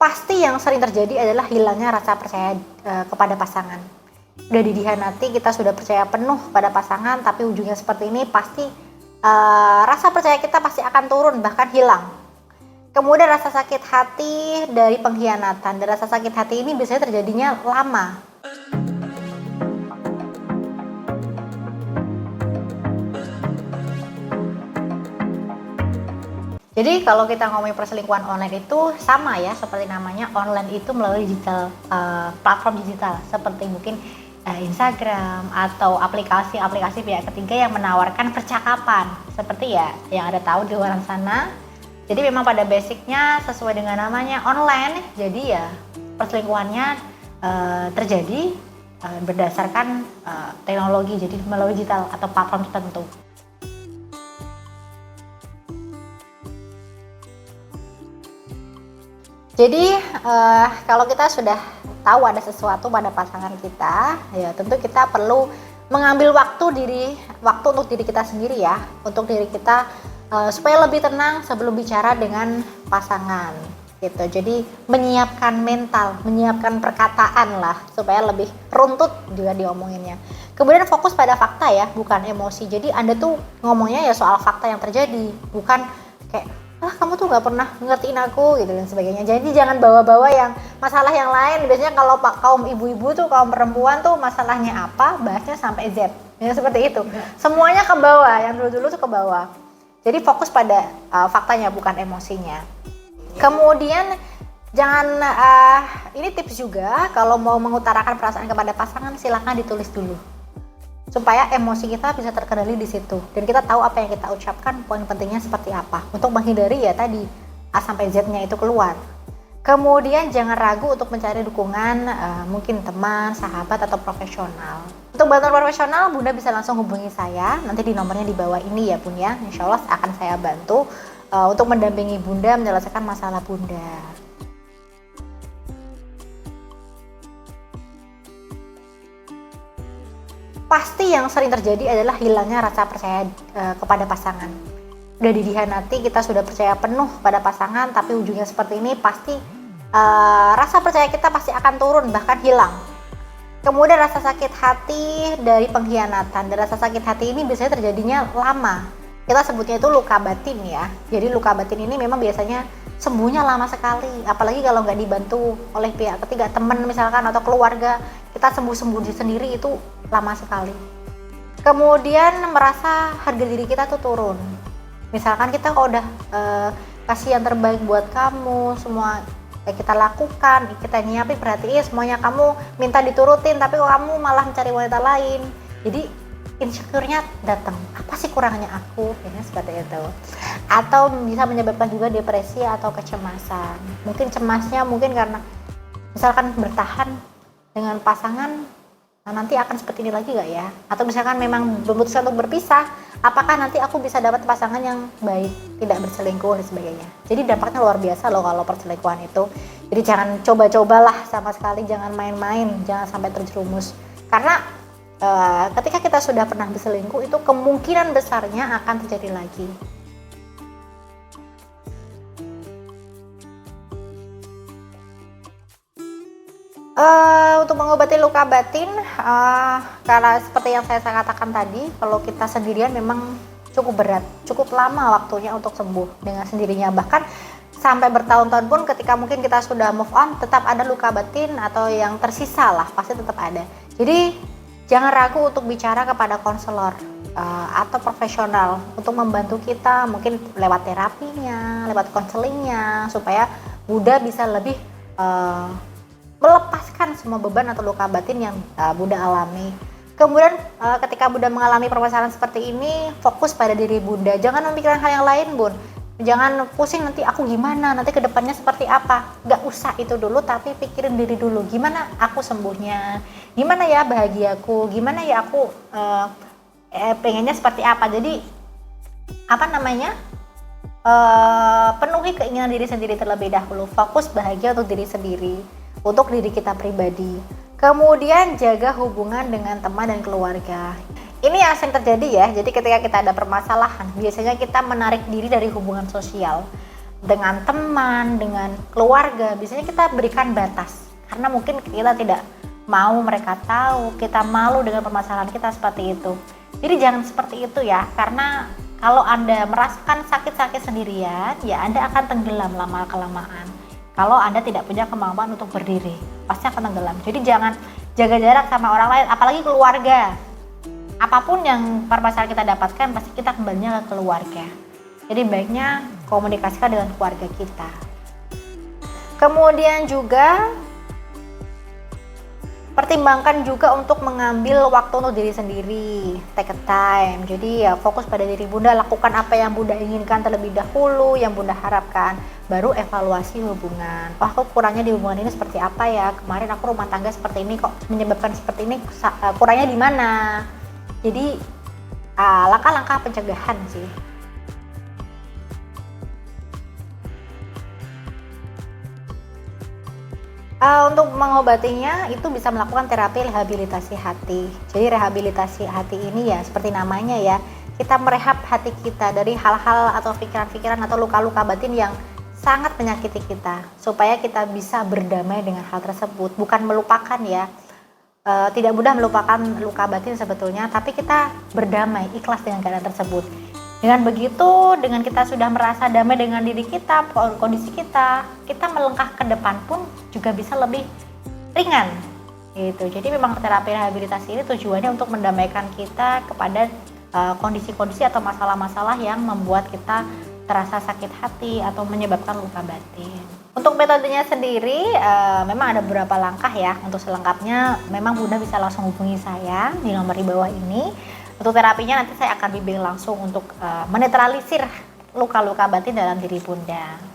Pasti yang sering terjadi adalah hilangnya rasa percaya kepada pasangan. Udah dihianati, kita sudah percaya penuh pada pasangan, tapi ujungnya seperti ini, pasti rasa percaya kita pasti akan turun, bahkan hilang. Kemudian rasa sakit hati dari pengkhianatan, dan rasa sakit hati ini biasanya terjadinya lama. Jadi kalau kita ngomongin perselingkuhan online itu sama ya, seperti namanya, online itu melalui digital, platform digital seperti mungkin Instagram atau aplikasi-aplikasi pihak ketiga yang menawarkan percakapan seperti ya yang ada tahu di luar sana. Jadi memang pada basicnya sesuai dengan namanya online, jadi ya perselingkuhannya terjadi berdasarkan teknologi, jadi melalui digital atau platform tertentu. Jadi kalau kita sudah tahu ada sesuatu pada pasangan kita, ya tentu kita perlu mengambil waktu untuk diri kita sendiri ya, untuk diri kita supaya lebih tenang sebelum bicara dengan pasangan gitu. Jadi menyiapkan mental, menyiapkan perkataan lah supaya lebih runtut juga diomonginnya. Kemudian fokus pada fakta ya, bukan emosi. Jadi Anda tuh ngomongnya ya soal fakta yang terjadi, bukan kayak kamu tuh nggak pernah ngertiin aku gitu dan sebagainya. Jadi jangan bawa-bawa yang masalah yang lain. Biasanya kalau kaum ibu-ibu tuh, kaum perempuan tuh masalahnya apa, bahasnya sampai Z ya, seperti itu. Semuanya ke bawah, yang dulu-dulu tuh ke bawah. Jadi fokus pada faktanya, bukan emosinya. Kemudian jangan ini tips juga, kalau mau mengutarakan perasaan kepada pasangan, silakan ditulis dulu supaya emosi kita bisa terkendali di situ dan kita tahu apa yang kita ucapkan, poin pentingnya seperti apa, untuk menghindari ya tadi A sampai Z-nya itu keluar. Kemudian jangan ragu untuk mencari dukungan, mungkin teman, sahabat, atau profesional. Untuk bantuan profesional, Bunda bisa langsung hubungi saya, nanti di nomornya di bawah ini ya Bun ya. Insya Allah akan saya bantu untuk mendampingi Bunda menyelesaikan masalah Bunda. Pasti yang sering terjadi adalah hilangnya rasa percaya kepada pasangan. Udah dihianati, kita sudah percaya penuh pada pasangan, tapi ujungnya seperti ini, pasti rasa percaya kita pasti akan turun, bahkan hilang. Kemudian rasa sakit hati dari pengkhianatan, dan rasa sakit hati ini biasanya terjadinya lama. Kita sebutnya itu luka batin ya. Jadi luka batin ini memang biasanya sembuhnya lama sekali, apalagi kalau nggak dibantu oleh pihak ketiga, teman misalkan atau keluarga, kita sembuh sendiri itu lama sekali. Kemudian merasa harga diri kita tuh turun. Misalkan kita kalau udah kasih yang terbaik buat kamu, semua kita lakukan, kita nyiapin, perhatiin semuanya, kamu minta diturutin, tapi kok kamu malah mencari wanita lain. Jadi insecure-nya datang, apa sih kurangnya aku, ya seperti itu. Atau bisa menyebabkan juga depresi atau kecemasan. Mungkin cemasnya karena misalkan bertahan dengan pasangan, nanti akan seperti ini lagi gak ya? Atau misalkan memang memutuskan untuk berpisah, apakah nanti aku bisa dapat pasangan yang baik, tidak berselingkuh dan sebagainya. Jadi dampaknya luar biasa loh kalau perselingkuhan itu. Jadi jangan coba-cobalah sama sekali, jangan main-main, jangan sampai terjerumus. Karena ketika kita sudah pernah berselingkuh, itu kemungkinan besarnya akan terjadi lagi. Untuk mengobati luka batin, karena seperti yang saya katakan tadi, kalau kita sendirian memang cukup berat, cukup lama waktunya untuk sembuh dengan sendirinya. Bahkan sampai bertahun-tahun pun ketika mungkin kita sudah move on, tetap ada luka batin atau yang tersisa lah, pasti tetap ada. Jadi jangan ragu untuk bicara kepada konselor atau profesional untuk membantu kita, mungkin lewat terapinya, lewat konselingnya, supaya Bunda bisa lebih melepaskan semua beban atau luka batin yang Bunda alami. Kemudian ketika Bunda mengalami permasalahan seperti ini, fokus pada diri Bunda. Jangan memikirkan hal yang lain, Bun. Jangan pusing nanti aku gimana, nanti kedepannya seperti apa. Gak usah itu dulu, tapi pikirin diri dulu. Gimana aku sembuhnya, gimana ya bahagiaku, gimana ya aku pengennya seperti apa. Jadi penuhi keinginan diri sendiri terlebih dahulu. Fokus bahagia untuk diri sendiri, untuk diri kita pribadi. Kemudian jaga hubungan dengan teman dan keluarga. Ini yang sering terjadi ya. Jadi ketika kita ada permasalahan, biasanya kita menarik diri dari hubungan sosial. dengan teman, dengan keluarga, biasanya kita berikan batas. Karena mungkin kita tidak mau mereka tahu, kita malu dengan permasalahan kita seperti itu. Jadi jangan seperti itu ya, karena kalau Anda merasakan sakit-sakit sendirian, ya Anda akan tenggelam lama-kelamaan. Kalau Anda tidak punya kemampuan untuk berdiri, pasti akan tenggelam. Jadi jangan jaga jarak sama orang lain, apalagi keluarga. Apapun yang permasalahan kita dapatkan, pasti kita kembalinya ke keluarga. Jadi baiknya komunikasikan dengan keluarga kita. Kemudian juga pertimbangkan juga untuk mengambil waktu untuk diri sendiri, take a time. Jadi ya fokus pada diri Bunda, lakukan apa yang Bunda inginkan terlebih dahulu, yang Bunda harapkan, baru evaluasi hubungan. Oh, aku kurangnya di hubungan ini seperti apa ya? Kemarin aku rumah tangga seperti ini kok menyebabkan seperti ini, kurangnya di mana? Jadi langkah-langkah pencegahan sih. Untuk mengobatinya itu bisa melakukan terapi rehabilitasi hati. Jadi rehabilitasi hati ini ya seperti namanya ya, kita merehab hati kita dari hal-hal atau pikiran-pikiran atau luka-luka batin yang sangat menyakiti kita, supaya kita bisa berdamai dengan hal tersebut. Bukan melupakan ya, tidak mudah melupakan luka batin sebetulnya, tapi kita berdamai, ikhlas dengan keadaan tersebut. Dengan begitu, dengan kita sudah merasa damai dengan diri kita, kondisi kita melangkah ke depan pun juga bisa lebih ringan gitu. Jadi memang terapi rehabilitasi ini tujuannya untuk mendamaikan kita kepada kondisi-kondisi atau masalah-masalah yang membuat kita terasa sakit hati atau menyebabkan luka batin. Untuk metodenya sendiri memang ada beberapa langkah ya. Untuk selengkapnya memang Bunda bisa langsung hubungi saya di nomor di bawah ini. Untuk terapinya nanti saya akan bimbing langsung untuk menetralisir luka-luka batin dalam diri Bunda.